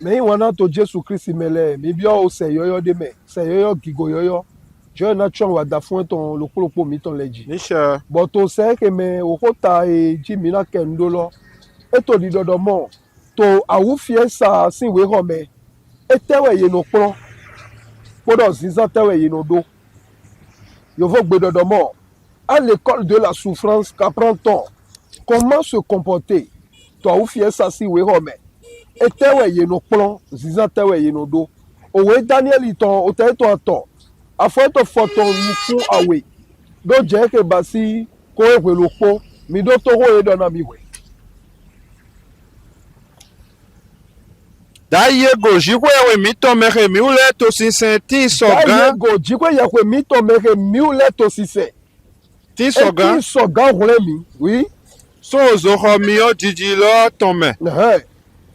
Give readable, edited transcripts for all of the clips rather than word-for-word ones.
Mais il wana to Jésus Christ mele mi bio o se yoyo de me se yoyo gigo yoyo je na chon wa da fun ton lokolopo mi ton leji Nisha. but to se ke me o kota e ji mi na kendo lo e to di dodo mo to awu fie sa sin we ho me e tewe ye no pon podo ziza tewe ye no do yo vo gbe dodo mo à l'école de la souffrance qu'apprend-on comment se comporter to awu fie sa sin we ho me etewe ye no kplɔn ziza tewe ye no do owe Daniel itɔn o tɛ tɔn tɔ afɔ etɔ fɔtɔn nuku awe do dze ke basi ko ewe lo kpo mi do to ho ye dɔ na mi we. Da ye go jikwe we mito mehe mi ule to sinsen ti da ye sogan. go jikwe yakwe mi tɔ me ke mi le to sisɛ Ti eti sogan. sɔgan wòle mi oui So zoho mi o didi lo tome. ɛhɛn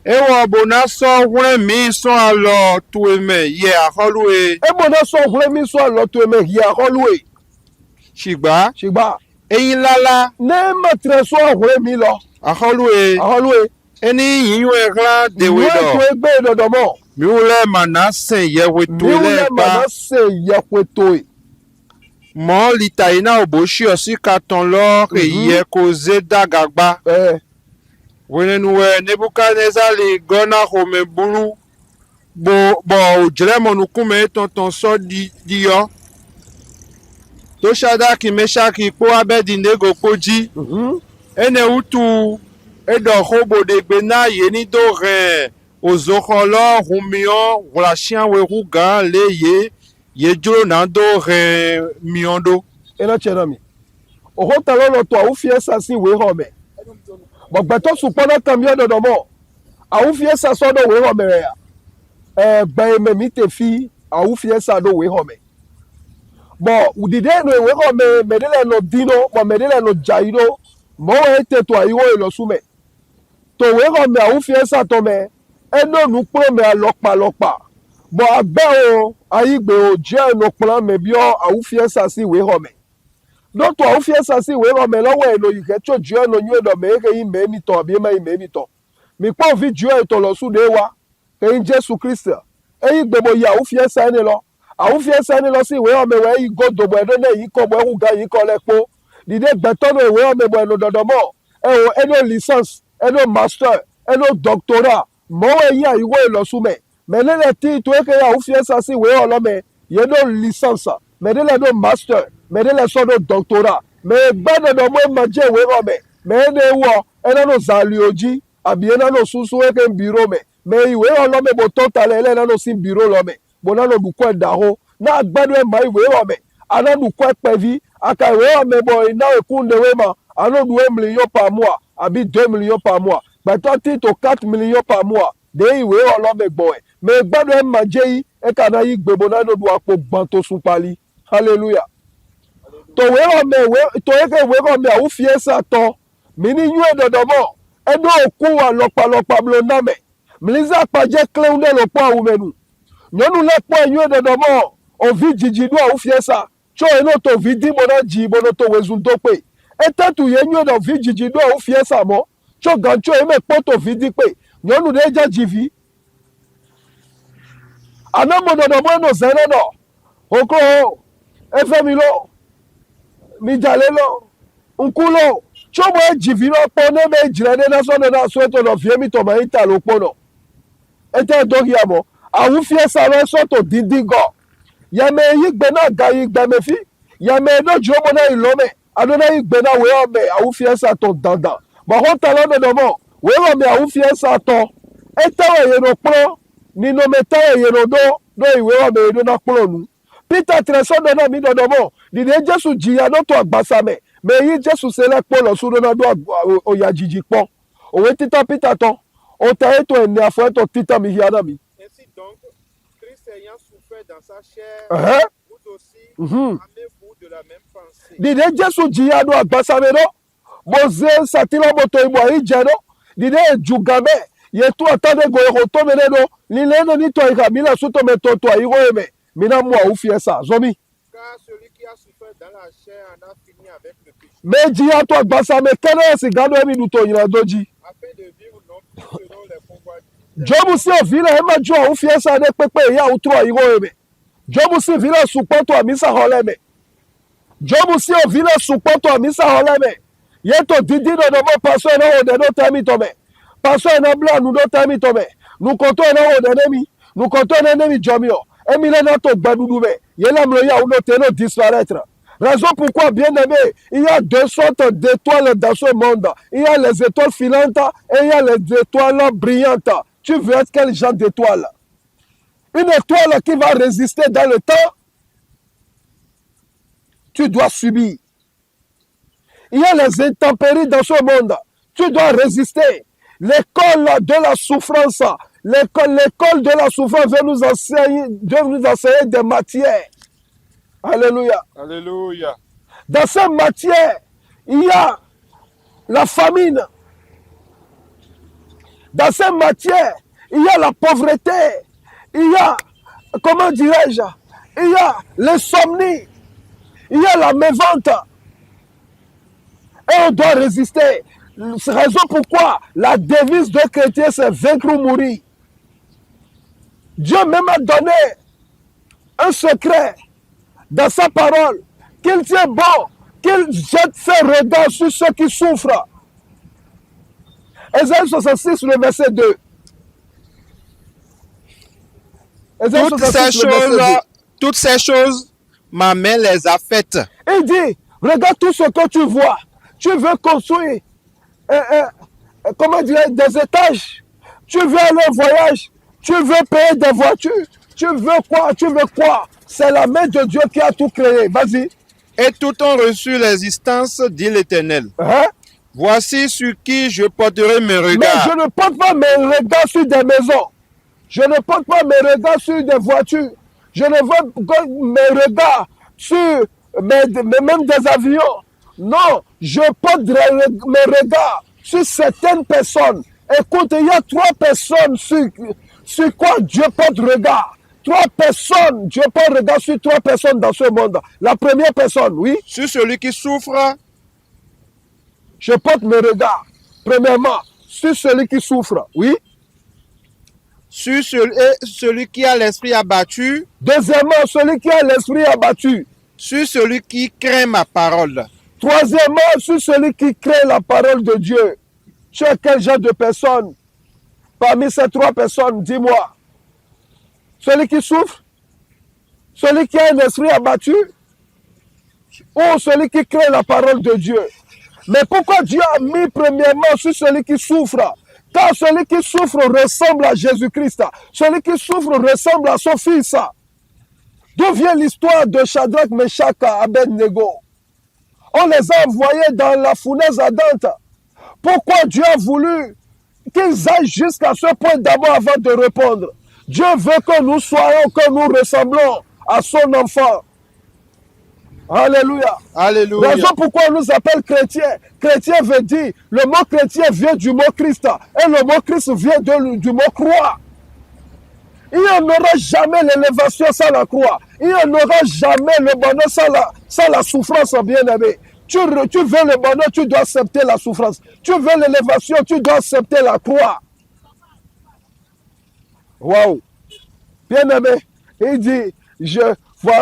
Ewa bona so hwe mi so alo tueme ye aholwe ebo ne sɔ wòle mi sɔ alɔ to me hia xɔlue shigba. sigba Eyin lala ne metre sɔ wòle mi lɔ aholwe axɔlue eni yinwe gla dewe nue to do. egbe dɔdɔ mɔ. Mi ule manase ye we mi tuele wòle ba. mana se yekwe Mo lita ina oboshi osika ton lo ke ye ko zeda gagba. Wenenuwe Nebukadnezar li gona home bulu bo ojremo nukume tonton so di yo to Shadraki Meshaki po Abednego koji ene utu edo hobo de gbena ye ni do re ozokholo humio relation we ruga le ye juro na do re miondo ena chera mi oho talo lo to awufie sasi we ho me gbogbeto supona kamio dodo mo awufie saso do we ho me ya gba me mi te fi awufie sa do we ho me bo udide no we ho me medele no dino bo medele no jairo mo e te to ayiwo ilo sume to we ho me awufie sa to me eno nu pro me alopa bo agbe o ayigbe o je no plan me bio awufie sasi we ho me dɔtɔ awo fie sasi wo ema me lɔwɔ eno yi ke tso dzo eno nyuie dɔ me eke yi me mi tɔ abi ema yi me mi tɔ mi kpɔ vi dzo etɔ lɔ su de wa ke yi Jesu Kristi eyi gbebo yi awo fie sa ne lɔ si wo ema me wo eyi godo bɔ edo ne yi kɔ bɔ ehu ga yi kɔ lɛ kpo dide gbɛtɔ no wo ema me bɔ eno dɔdɔmɔ ewo eno licence eno master eno doctorat mɔwɔ eyi ayiwo elɔ su me ne le ti to eke awo fie sasi wo ema lɔ me ye do licence me de le do master me de le so do doctorat me gbede do mo ma je we ro me ne wo ena no zalioji abi ena no susu e ke biro me iwe ro lo me bo total ele na no sin biro lo me bo na no du ko da ho na gbede ma iwe ro me ana du ko pevi aka iwe ro me bo ina e kunde we ma ana du 1 million par mois abi 2 millions par mois but 30 to 4 millions par mois de iwe ro lo me gbo me gbede ma je yi e kana yi gbebo na do du apo gban to sun pali hallelujah to we to eke we ro me awu fie sa to mi ni yu edodomo edo oku wa lopa blo na me mliza pa je kleun de lo po awu menu nyonu le po yu edodomo o vi jiji do awu fie sa cho eno to vi di bona ji bono to wezun to pe etatu ye yu edo vi jiji do awu fie sa mo cho gancho e me po to vi di pe nyonu de ja jivi anamo dodomo no zere no oko efe mi lo mi jale lo nkulo chomo ejivi lo po ne me jire de na so na so to lo fie mi to ma ita lo po no ete dogi amo awu fie sa lo so to didi go ya me yi gbe na ga yi gbe me fi ya me do jo mo na ilo me ado na yi gbe na we o me awu fie sa to dandan ba ho ta lo do mo we o me awu fie sa to ete we ye no pro ni no me ta ye no do iwe o me do na pro nu Peter treso de na mi do mo dide Jesu jiya no to agbasa me yi Jesu se le po lo su do na do oya jiji po owe tita Peter to o ta eto eni afo eto tita mi hiana mi ainsi donc Christ ayant souffert dans sa chair vous aussi amez-vous de la même pensée dide Jesu jiya do agbasa me no boze satilo moto ibo yi je no dide ejugame ye tu atade go ero to me no lile no ni to ika mi la su to me to ayi ro me mina mu awu fie sa zomi car celui qui a souffert dans la chair en a fini avec le péché meji ya to agbasa me kene si gado emi du to yin doji afin de vivre non plus selon les convoitises Jobu si ovile hema jua ufiesa de pepe ya utro iro eme. Jobu si vile supoto amisa holeme. Jobu si ovile supoto amisa holeme. Yeto didi no mo paso na o de no tami tome. Paso na bla nu no tami tome. Nu konto na o de nemi. Nu konto na nemi jomio. Emile na to gbadudu Yela mlo ya uno teno disparaître. Raison pourquoi, bien aimé, il y a deux sortes d'étoiles dans ce monde. Il y a les étoiles filantes et il y a les étoiles brillantes. Tu veux être quel genre d'étoile? Une étoile qui va résister dans le temps, tu dois subir. Il y a les intempéries dans ce monde, tu dois résister. L'école de la souffrance, l'école de la souffrance veut nous enseigner des matières. Alléluia. Alléluia. Dans cette matière, il y a la famine. Dans cette matière, il y a la pauvreté. Il y a, comment dirais-je, il y a l'insomnie. Il y a la mévente. Et on doit résister. C'est la raison pourquoi la devise de chrétien, c'est vaincre ou mourir. Dieu même a donné un secret dans sa parole, qu'il tient bon, qu'il jette ses regards sur ceux qui souffrent. Ésaïe 66, le verset 2. Toutes ces choses, ma main les a faites. Il dit, regarde tout ce que tu vois. Tu veux construire comment dire, des étages. Tu veux aller en voyage. Tu veux payer des voitures. Tu veux quoi? Tu veux quoi? C'est la main de Dieu qui a tout créé. Vas-y. Et tout ont reçu l'existence, dit l'Éternel. Hein? Voici sur qui je porterai mes regards. Mais je ne porte pas mes regards sur des maisons. Je ne porte pas mes regards sur des voitures. Je ne veux pas mes regards sur même des avions. Non, je porte mes regards sur certaines personnes. Écoute, il y a 3 personnes sur quoi Dieu porte regard. 3 personnes, Dieu porte regard sur 3 personnes dans ce monde. La première personne, oui. Sur celui qui souffre. Je porte mes regards, premièrement, sur celui qui souffre, oui. Sur celui qui a l'esprit abattu. Deuxièmement, celui qui a l'esprit abattu. Sur celui qui craint ma parole. Troisièmement, sur celui qui craint la parole de Dieu. Tu es quel genre de personne? Parmi ces 3 personnes, dis-moi. Celui qui souffre? Celui qui a un esprit abattu? Ou celui qui craint la parole de Dieu? Mais pourquoi Dieu a mis premièrement sur celui qui souffre? Car celui qui souffre ressemble à Jésus-Christ. Celui qui souffre ressemble à son fils. D'où vient l'histoire de Shadrach, Meshach, Abednego? On les a envoyés dans la fournaise ardente. Pourquoi Dieu a voulu qu'ils aillent jusqu'à ce point d'abord avant de répondre? Dieu veut que nous soyons, que nous ressemblons à son enfant. Alléluia. Alléluia. Raison pourquoi on nous appelle chrétiens. Chrétien veut dire, le mot chrétien vient du mot Christ. Et le mot Christ vient du mot croix. Il n'y en aura jamais l'élévation sans la croix. Il n'y en aura jamais le bonheur sans la souffrance, bien-aimé. Tu veux le bonheur, tu dois accepter la souffrance. Tu veux l'élévation, tu dois accepter la croix. Waouh. Bien-aimé, il dit,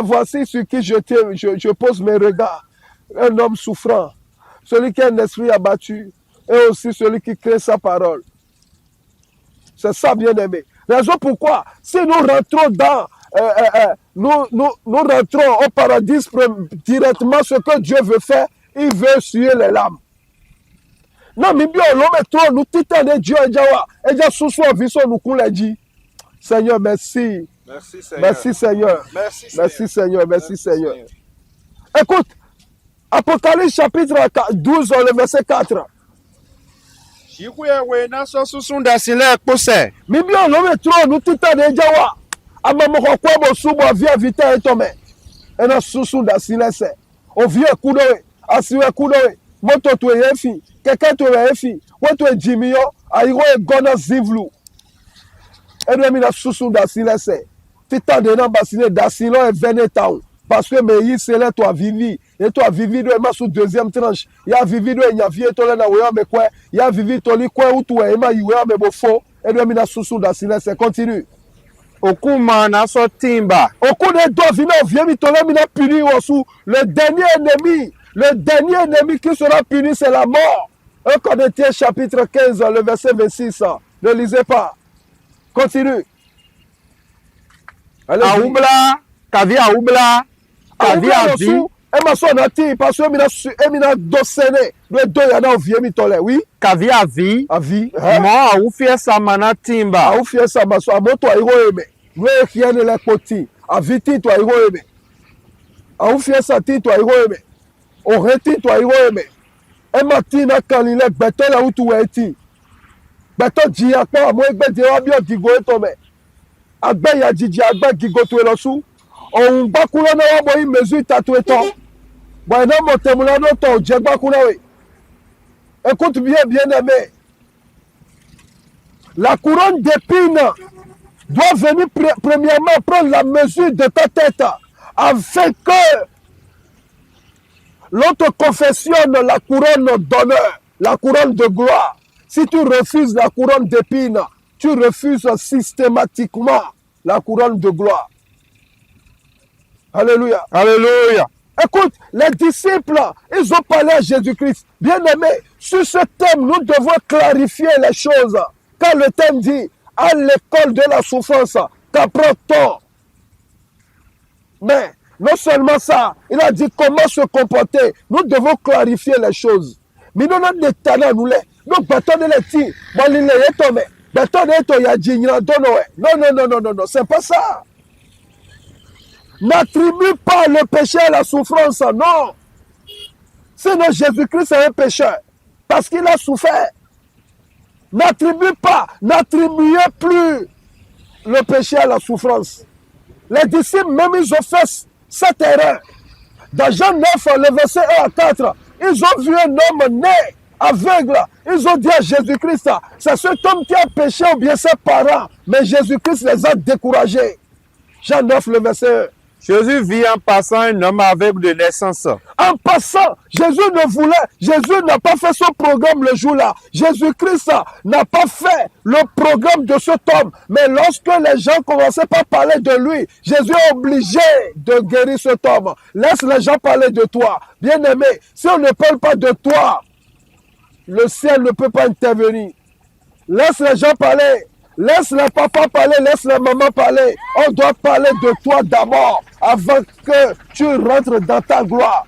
voici sur qui je pose mes regards. Un homme souffrant, celui qui a un esprit abattu, et aussi celui qui crée sa parole. C'est ça, bien-aimé. Raison pourquoi, si nous rentrons dans, nous rentrons au paradis directement, ce que Dieu veut faire, il veut essuyer les larmes. Non, mais bien, l'homme est trop, nous titans Dieu, et déjà, sous-soi, vision, nous coulons, dit, Seigneur, merci. Merci Seigneur. Merci Seigneur. Merci Seigneur. Merci Seigneur. Merci Seigneur. Écoute, Apocalypse chapitre 12, le verset 4. Mibio l'homme trop nous tita de jawa. Amamoko kwa bo subo via vita etome. Ena susu da silese. O via kudowe, asiwe kudowe. Moto tu efi, keke tu efi. Woto e jimio, airo e gona zivlu. Ena mi na susu da silese. Tita de nan basile da silo e venetaou. Parce que mais il c'est là toi vivi et toi vivi de ma sous deuxième tranche il y a vivi de il y a vie to là na we me quoi il y a vivi to li quoi ou toi e ma iwe me bofo Et de mina susu da silence. Continue. Okuma na so timba. Okune do vina viemi tole mina puni osu. Le dernier ennemi qui sera puni, c'est la mort. 1 Corinthiens chapitre 15, le verset 26. Ne lisez pas. Continue. Aoubla, kavi aoubla, kavi avi. Emma son ati parce que mina dosene. Le do yana viemi tole. Oui. Kavi avi. Avi. Mo aufie samana timba. Aufie samaso amoto airo eme. We kiane le poti. Aviti to airo eme. Aufie sati to airo eme. Oreti to airo eme. Emma tina kanile beto la utu weti. Beto ji akpa amo egbe de wa bi odigo etome. Agbe ya jiji agbe gigo to elosu. Ohun gbakuro na wa bo yi mezu itatu eto. Bo ina mo temula no to je gbakuro we. Écoute bien aimé. La couronne d'épines doit venir premièrement prendre la mesure de ta tête afin que l'on te confessionne la couronne d'honneur, la couronne de gloire. Si tu refuses la couronne d'épines, tu refuses systématiquement la couronne de gloire. Alléluia. Alléluia. Écoute, les disciples, ils ont parlé à Jésus-Christ. Bien-aimé, sur ce thème, nous devons clarifier les choses. Quand le thème dit, à l'école de la souffrance, qu'apprend-on? Mais, non seulement ça, il a dit comment se comporter. Nous devons clarifier les choses. Mais nous n'avons pas de nous. Nous bâtons les tirs. Non, c'est pas ça. N'attribue pas le péché à la souffrance, non. Sinon, Jésus-Christ est un pécheur, parce qu'il a souffert. N'attribuez plus le péché à la souffrance. Les disciples, même, ils ont fait cette erreur. Dans Jean 9, le verset 1 à 4, ils ont vu un homme né, aveugle. Ils ont dit à Jésus-Christ, c'est cet homme qui a péché ou bien ses parents. Mais Jésus-Christ les a découragés. Jean 9, le verset 1. Jésus vit en passant un homme aveugle de naissance. En passant, Jésus n'a pas fait son programme le jour-là. Jésus-Christ n'a pas fait le programme de cet homme. Mais lorsque les gens commençaient par parler de lui, Jésus est obligé de guérir cet homme. Laisse les gens parler de toi. Bien-aimé, si on ne parle pas de toi, le ciel ne peut pas intervenir. Laisse les gens parler. Laisse les papas parler, laisse les mamans parler. On doit parler de toi d'abord avant que tu rentres dans ta gloire.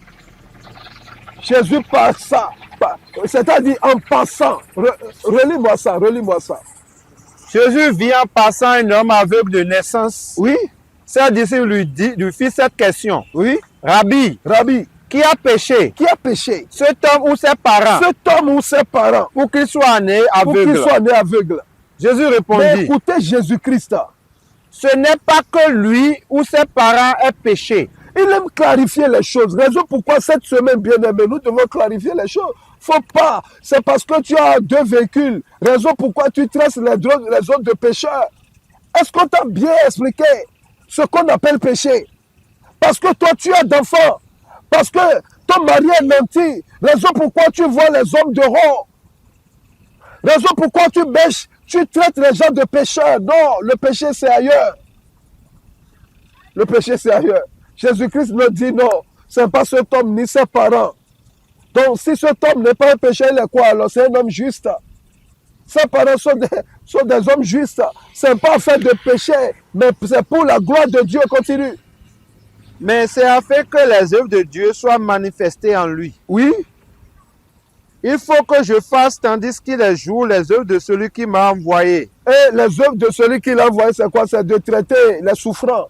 Jésus passa, c'est-à-dire en passant. Relis-moi ça. Jésus vit en passant un homme aveugle de naissance. Oui. Ses disciples lui fit cette question. Oui. Rabbi, qui a péché? Cet homme ou ses parents? Pour qu'il soit né aveugle. Jésus répondit, mais écoutez Jésus-Christ. Ce n'est pas que lui ou ses parents aient péché. Il aime clarifier les choses. Raison pourquoi cette semaine, bien-aimé, nous devons clarifier les choses. Faut pas. C'est parce que tu as 2 véhicules. Raison pourquoi tu traces les autres de pécheurs. Est-ce qu'on t'a bien expliqué ce qu'on appelle péché? Parce que toi, tu as d'enfants. Parce que ton mari est menti. Raison pourquoi tu vois les hommes de rang. Raison pourquoi tu bêches. Tu traites les gens de pécheurs. Non, le péché c'est ailleurs. Jésus-Christ me dit non. Ce n'est pas cet homme ni ses parents. Donc si cet homme n'est pas un pécheur, il est quoi alors? C'est un homme juste. Ses parents sont des hommes justes. Ce n'est pas fait de péché, mais c'est pour la gloire de Dieu. Continue. Mais c'est afin que les œuvres de Dieu soient manifestées en lui. Oui. Il faut que je fasse tandis qu'il est jour les œuvres de celui qui m'a envoyé. Et les œuvres de celui qui l'a envoyé, c'est quoi? C'est de traiter les souffrants.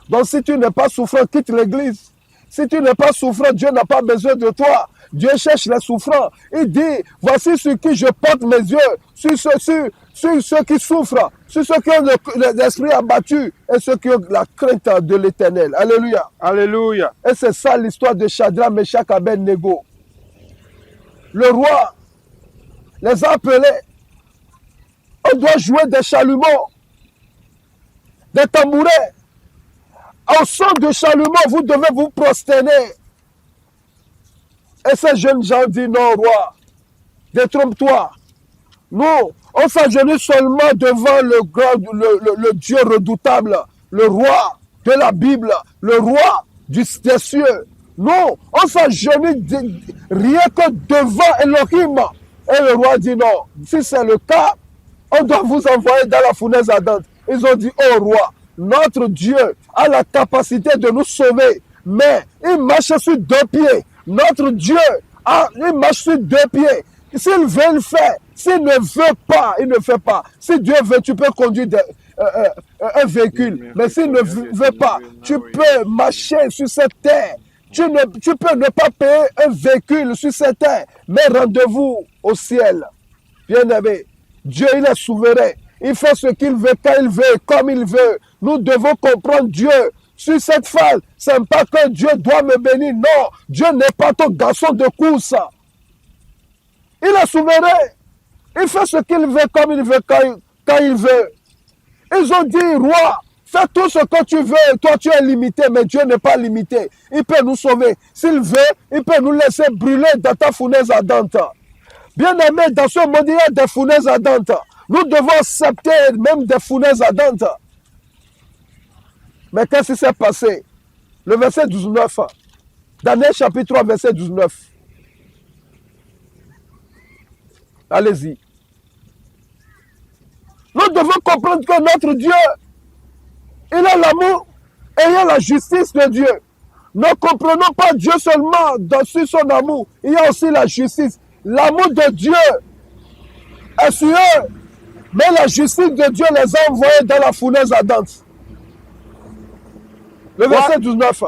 Donc si tu n'es pas souffrant, quitte l'église. Si tu n'es pas souffrant, Dieu n'a pas besoin de toi. Dieu cherche les souffrants. Il dit, voici sur qui je porte mes yeux, sur ceux qui souffrent, sur ceux qui ont l'esprit abattu et ceux qui ont la crainte de l'Éternel. Alléluia. Alléluia. Et c'est ça l'histoire de Shadrach, Meshach, Abed-Nego. Le roi les a appelés. On doit jouer des chalumeaux, des tambourins. Au son de chalumeau, vous devez vous prosterner. Et ces jeunes gens disent non, roi, détrompe-toi. Nous, On s'agenouille seulement devant le Dieu redoutable, le roi de la Bible, le roi des cieux. Non, on s'agenouille rien que devant Elohim. Et le roi dit non. Si c'est le cas, on doit vous envoyer dans la fournaise ardente. Ils ont dit, oh roi, notre Dieu a la capacité de nous sauver, mais il marche sur deux pieds. Notre Dieu, il marche sur deux pieds. S'il veut le faire, s'il ne veut pas, il ne fait pas. Si Dieu veut, tu peux conduire un véhicule, mais s'il ne veut pas, tu peux marcher sur cette terre. Tu peux ne pas payer un véhicule sur cette terre, mais rendez-vous au ciel. Bien-aimé, Dieu, il est souverain. Il fait ce qu'il veut, quand il veut, comme il veut. Nous devons comprendre Dieu. Sur cette phase, ce n'est pas que Dieu doit me bénir. Non, Dieu n'est pas ton garçon de course. Il est souverain. Il fait ce qu'il veut, comme il veut, quand il veut. Ils ont dit, roi, fais tout ce que tu veux. Toi, tu es limité, mais Dieu n'est pas limité. Il peut nous sauver. S'il veut, il peut nous laisser brûler dans ta fournaise ardente. Bien-aimé, dans ce monde, il y a des fournaises ardentes. Nous devons accepter même des fournaises ardentes. Mais qu'est-ce qui s'est passé? Le verset 19. Daniel chapitre 3, verset 19. Allez-y. Nous devons comprendre que notre Dieu, il a l'amour et il y a la justice de Dieu. Ne comprenons pas Dieu seulement sur son amour. Il y a aussi la justice. L'amour de Dieu est sur eux, mais la justice de Dieu les a envoyés dans la fournaise ardente. Le verset 19.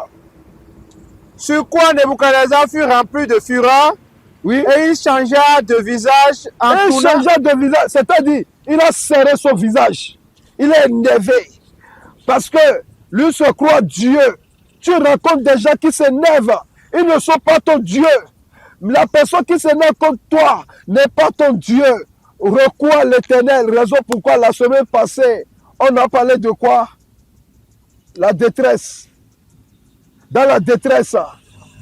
Sur quoi Nebuchadnezzar fut rempli de fureur, oui. Et il changea de visage en il changea de visage, c'est-à-dire, il a serré son visage. Il est énervé. Parce que lui se croit Dieu. Tu rencontres des gens qui s'énervent. Ils ne sont pas ton Dieu. La personne qui s'énerve contre toi n'est pas ton Dieu. Recours à l'Éternel. Raison pourquoi la semaine passée, on a parlé de quoi? La détresse. Dans la détresse,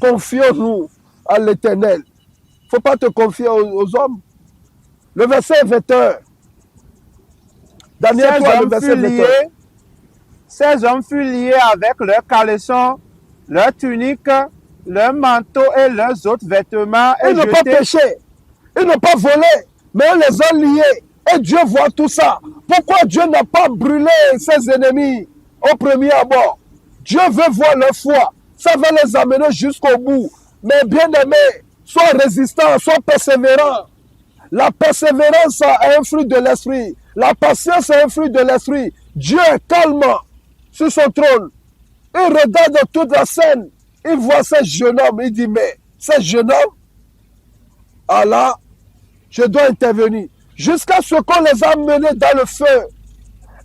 confions-nous à l'Éternel. Il ne faut pas te confier aux hommes. Le verset 21. Daniel 3, le verset 21. Ces hommes furent liés avec leurs caleçons, leurs tuniques, leurs manteaux et leurs autres vêtements. Ils n'ont pas péché. Ils n'ont pas volé. Mais on les a liés. Et Dieu voit tout ça. Pourquoi Dieu n'a pas brûlé ses ennemis au premier abord? Dieu veut voir leur foi. Ça va les amener jusqu'au bout. Mais bien aimé, sois résistant, sois persévérant. La persévérance est un fruit de l'esprit. La patience est un fruit de l'esprit. Dieu est calme sur son trône. Il regarde toute la scène. Il voit ce jeune homme. Il dit, mais ce jeune homme, ah là, je dois intervenir. Jusqu'à ce qu'on les a menés dans le feu.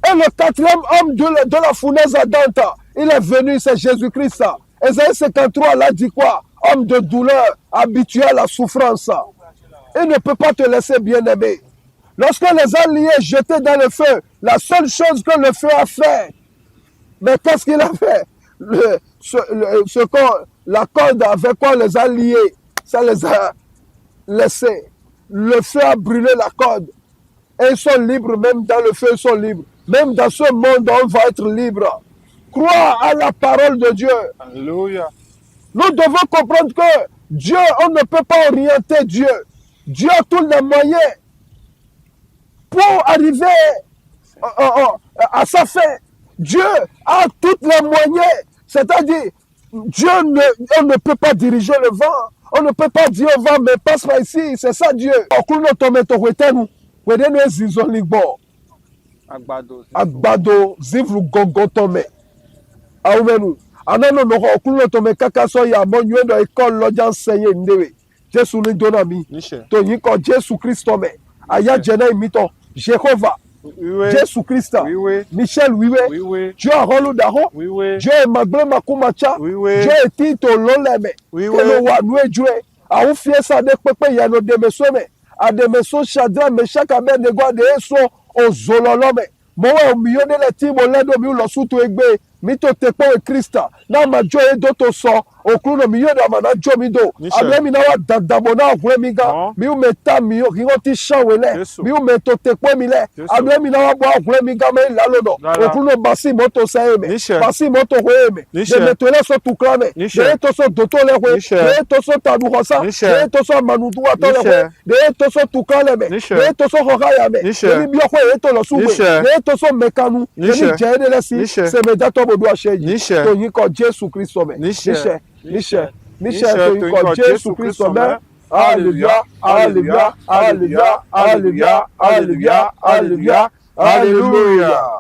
Et le quatrième homme de la fournaise ardente, il est venu, c'est Jésus-Christ. Ésaïe 53, là dit quoi? Homme de douleur, habitué à la souffrance. Il ne peut pas te laisser bien aimer. Lorsqu'on les a liés, jetés dans le feu, la seule chose que le feu a fait, mais qu'est-ce qu'il a fait? La corde avec quoi on les a liés, ça les a laissés. Le feu a brûlé la corde. Et ils sont libres, même dans le feu, ils sont libres. Même dans ce monde, on va être libre. Crois à la parole de Dieu. Alléluia. Nous devons comprendre que Dieu, on ne peut pas orienter Dieu. Dieu a tous les moyens pour arriver à sa fin. Dieu a tous les moyens. C'est-à-dire, Dieu on ne peut pas diriger le vent. On ne peut pas dire au vent, mais passe par ici. C'est ça Dieu. Agbado zivlu gongo tome. Aumenu. Anano no okulo tome kaka so ya mo nyendo école lo enseigner ndewe. Jésus ni donami. To yin ko Jésus Christ tome. Aya jena imito. Jéhovah. Jésus Christ. Michel wiwe. Dieu arolo daho. Dieu magble makumacha. Dieu tito loleme. Kelo wa nuejue. Au fiesa de pepe ya no demesome. Ademeso Shadrach Meshach Abednego de eso ozololome. Mowa miyone le timo ledo mi ulo sutu egbe. Mito tepo e Krista. Na majo e doto so. okuru no mi yo da mana jo mi do ame mi na wa dadabo na okuru mi ga mi u meta mi yo ki won ti sanwe le mi u meto tepo mi le ame mi na wa bo okuru mi ga me la lo do okuru no basi moto sa eme basi moto ho eme de meto le so tuklame de to so doto le ho de to so tadu hosa de to so manudu ato le ho de to so tukale me de to so hoya me de mi yo ho e to lo suwe de to so mekanu de mi je de le si se me da to bodu ase yi to yin ko Jesu Kristo me níṣẹ́ tó yin ko Jesu Kristo me hallelujah hallelujah hallelujah hallelujah hallelujah hallelujah hallelujah.